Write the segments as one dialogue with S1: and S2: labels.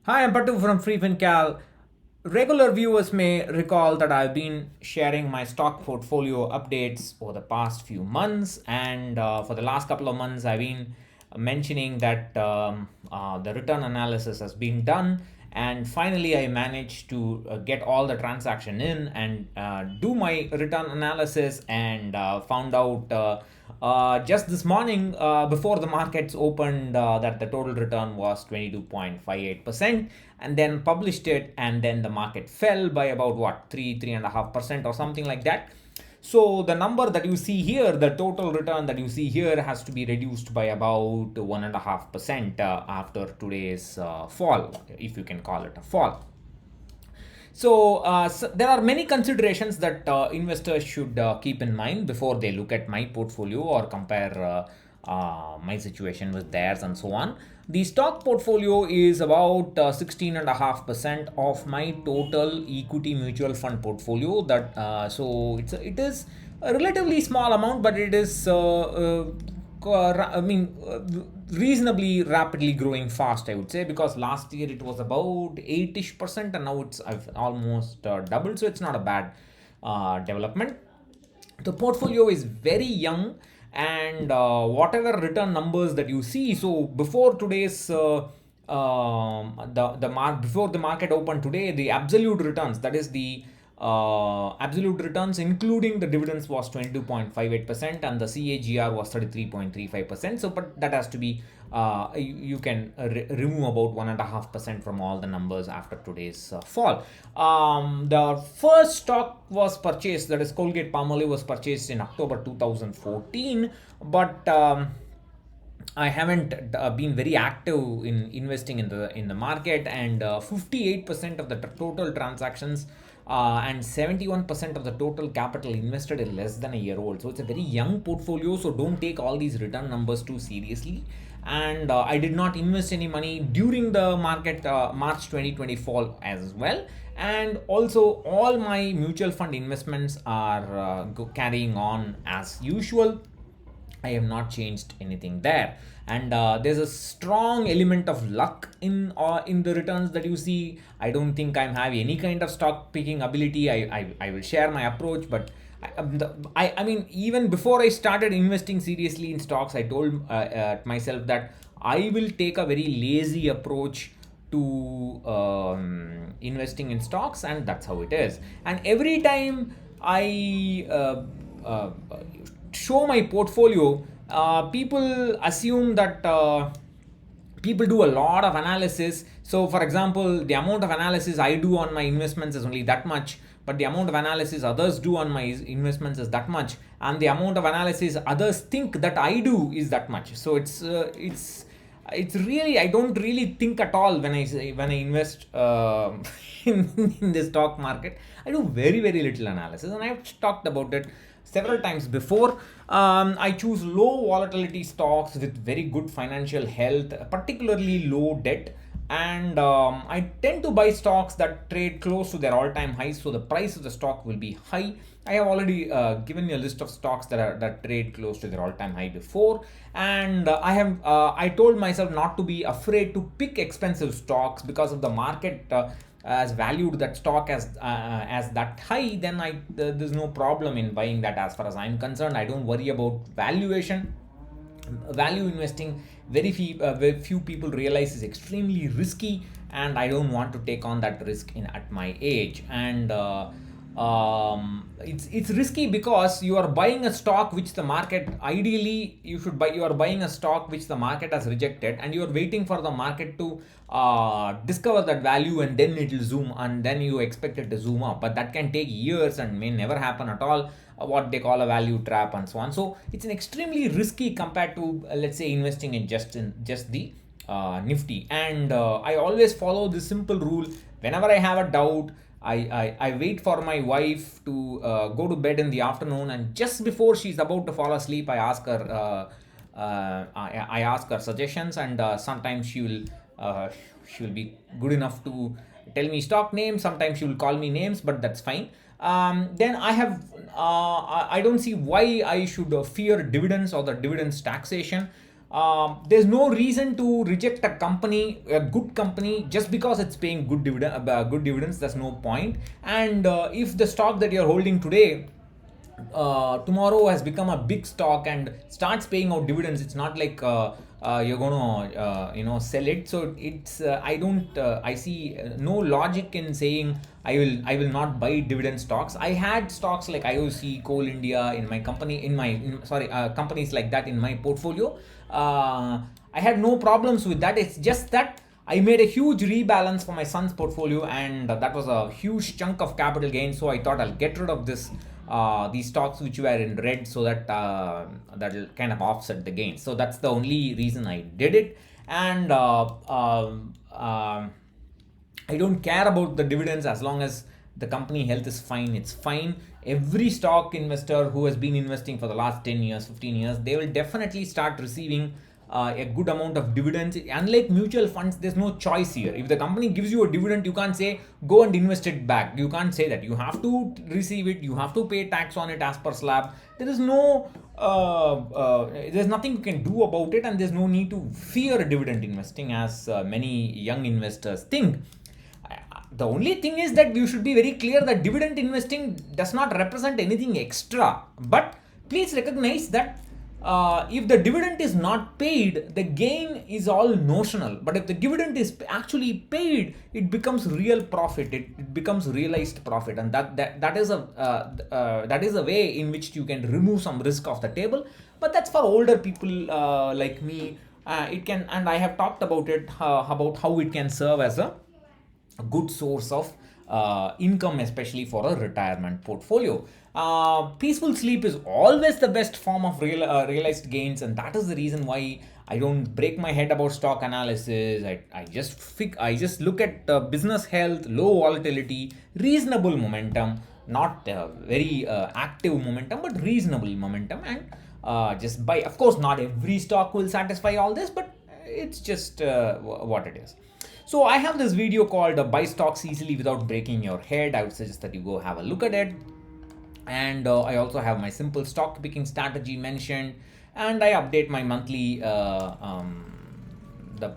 S1: Hi, I'm Patu from freefincal. Regular viewers may recall that I've been sharing my stock portfolio updates over the past few months, and for the last couple of months, I've been mentioning that the return analysis has been done, and finally, I managed to get all the transaction in and do my return analysis and found out. Just this morning, before the markets opened, that the total return was 22.58%, and then published it, and then the market fell by about what 3.5% or something like that. So the number that you see here, the total return that you see here, has to be reduced by about 1.5% after today's fall, if you can call it a fall. So there are many considerations that investors should keep in mind before they look at my portfolio or compare my situation with theirs and so on. The stock portfolio is about 16.5% of my total equity mutual fund portfolio. It is a relatively small amount, but it is reasonably rapidly growing fast, I would say, because last year it was about 8ish% and now it's I've almost doubled, so it's not a bad development. The portfolio is very young, and whatever return numbers that you see, so before today's before the market opened today, the absolute returns, that is the absolute returns including the dividends, was 22.58%, and the CAGR was 33.35%. So but that has to be you can remove about 1.5% from all the numbers after today's fall. The first stock was purchased, that is Colgate Palmolive, was purchased in October 2014, but I haven't been very active in investing in the market, and 58% of the total transactions and 71% of the total capital invested is less than a year old. So it's a very young portfolio. So don't take all these return numbers too seriously. And I did not invest any money during the market March 2020 fall as well. And also, all my mutual fund investments are carrying on as usual. I have not changed anything there, and there's a strong element of luck in the returns that you see. I don't think I'm having any kind of stock picking ability. I will share my approach, but I mean, even before I started investing seriously in stocks, I told myself that I will take a very lazy approach to investing in stocks, and that's how it is. And every time I show my portfolio, people assume that people do a lot of analysis. So, for example, the amount of analysis I do on my investments is only that much, but the amount of analysis others do on my investments is that much, and the amount of analysis others think that I do is that much. So it's really, I don't really think at all when I invest in the stock market. I do very little analysis, and I've talked about it several times before. I choose low volatility stocks with very good financial health, particularly low debt, and I tend to buy stocks that trade close to their all-time highs, so the price of the stock will be high. I have already given you a list of stocks that trade close to their all-time high before, and I told myself not to be afraid to pick expensive stocks because of the market. Has valued that stock as that high, then there's no problem in buying that. As far as I'm concerned, I don't worry about valuation. Value investing, very few people realize, is extremely risky, and I don't want to take on that risk in at my age. And it's risky because you are buying a stock which the market, ideally you should buy, you are buying a stock which the market has rejected, and you are waiting for the market to discover that value, and then it will zoom, and then you expect it to zoom up, but that can take years and may never happen at all. What they call a value trap and so on. So it's an extremely risky compared to, let's say, investing in just the nifty. And I always follow this simple rule. Whenever I have a doubt, I wait for my wife to go to bed in the afternoon, and just before she's about to fall asleep, I ask her I ask her suggestions, and sometimes she will be good enough to tell me stock names. Sometimes she will call me names, but that's fine. Then I don't see why I should fear dividends or the dividends taxation. there's no reason to reject a good company, just because it's paying good dividends. There's no point. And if the stock that you're holding today tomorrow has become a big stock and starts paying out dividends, it's not like you're gonna sell it. So it's I see no logic in saying I will not buy dividend stocks. I had stocks like IOC, Coal India in my company, companies like that in my portfolio. I had no problems with that. It's just that I made a huge rebalance for my son's portfolio, and that was a huge chunk of capital gain. So I thought I'll get rid of these stocks which were in red, so that that'll kind of offset the gains. So that's the only reason I did it. And I don't care about the dividends as long as the company health is fine. It's fine. Every stock investor who has been investing for the last 10 years, 15 years, they will definitely start receiving a good amount of dividends. Unlike mutual funds, there's no choice here. If the company gives you a dividend, you can't say go and invest it back. You can't say that. You have to receive it. You have to pay tax on it as per slab. There is no there's nothing you can do about it, and there's no need to fear dividend investing as many young investors think. The only thing is that you should be very clear that dividend investing does not represent anything extra. But please recognize that if the dividend is not paid, the gain is all notional. But if the dividend is actually paid, it becomes real profit. It becomes realized profit, and that is a way in which you can remove some risk off the table. But that's for older people like me. It can, and I have talked about it about how it can serve as a good source of income, especially for a retirement portfolio. Peaceful sleep is always the best form of realized gains, and that is the reason why I don't break my head about stock analysis. I just look at business health, low volatility, reasonable momentum, not very active momentum, but reasonable momentum, and just buy. Of course, not every stock will satisfy all this, but it's just what it is. So I have this video called Buy Stocks Easily Without Breaking Your Head. I would suggest that you go have a look at it. And I also have my simple stock picking strategy mentioned. And I update my monthly, the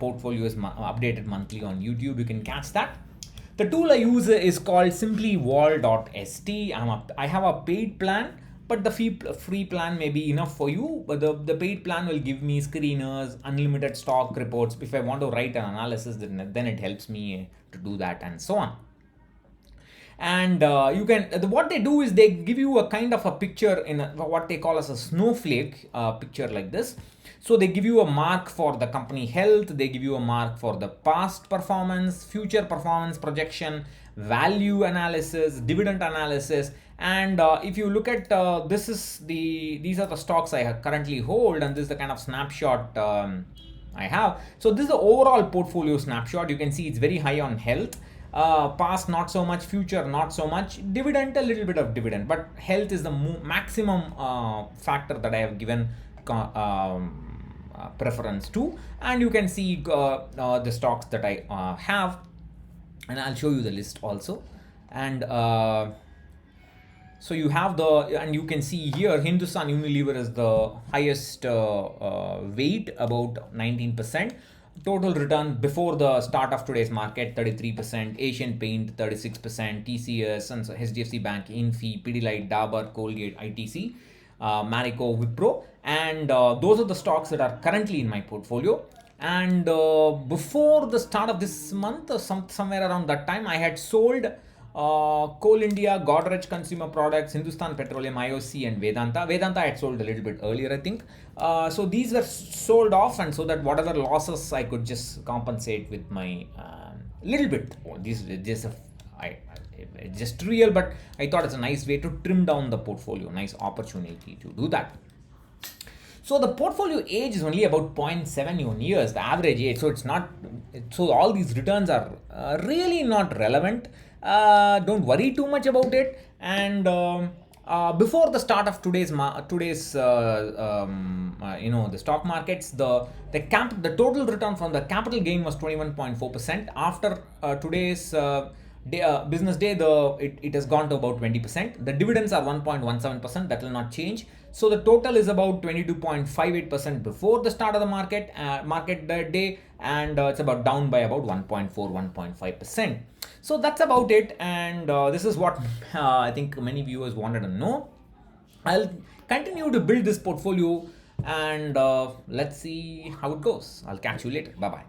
S1: portfolio is updated monthly on YouTube. You can catch that. The tool I use is called simplywall.st. I have a paid plan, but the free plan may be enough for you. But the paid plan will give me screeners, unlimited stock reports. If I want to write an analysis, then it helps me to do that, and so on. And you can what they do is they give you a kind of a picture in what they call as a snowflake picture like this. So they give you a mark for the company health, they give you a mark for the past performance, future performance projection, value analysis, dividend analysis. And if you look at these are the stocks I currently hold, and this is the kind of snapshot I have. So this is the overall portfolio snapshot. You can see it's very high on health. Past not so much, future not so much, dividend a little bit of dividend, but health is the maximum factor that I have given preference to. And you can see the stocks that I have, and I'll show you the list also. And so you have and you can see here Hindustan Unilever is the highest weight, about 19%. Total return before the start of today's market, 33%, Asian Paint 36%, TCS, and so HDFC Bank, Infi, Pidilite, Dabur, Colgate, ITC, Marico, Wipro, and those are the stocks that are currently in my portfolio. And before the start of this month, or somewhere around that time, I had sold Coal India, Godrej Consumer Products, Hindustan Petroleum, IOC, and Vedanta. Vedanta I had sold a little bit earlier, I think. So these were sold off, and so that whatever losses I could just compensate with my little bit. This is just real, but I thought it's a nice way to trim down the portfolio. Nice opportunity to do that. So the portfolio age is only about 0.7 years, the average age. So it's not. So all these returns are really not relevant. Don't worry too much about it. And before the start of today's the stock markets, the total return from the capital gain was 21.4%. After today's business day, it has gone to about 20%. The dividends are 1.17%. That will not change. So the total is about 22.58% before the start of the market day, and it's about down by about 1.4, 1.5%. So that's about it, and this is what I think many viewers wanted to know. I'll continue to build this portfolio, and let's see how it goes. I'll catch you later. Bye bye.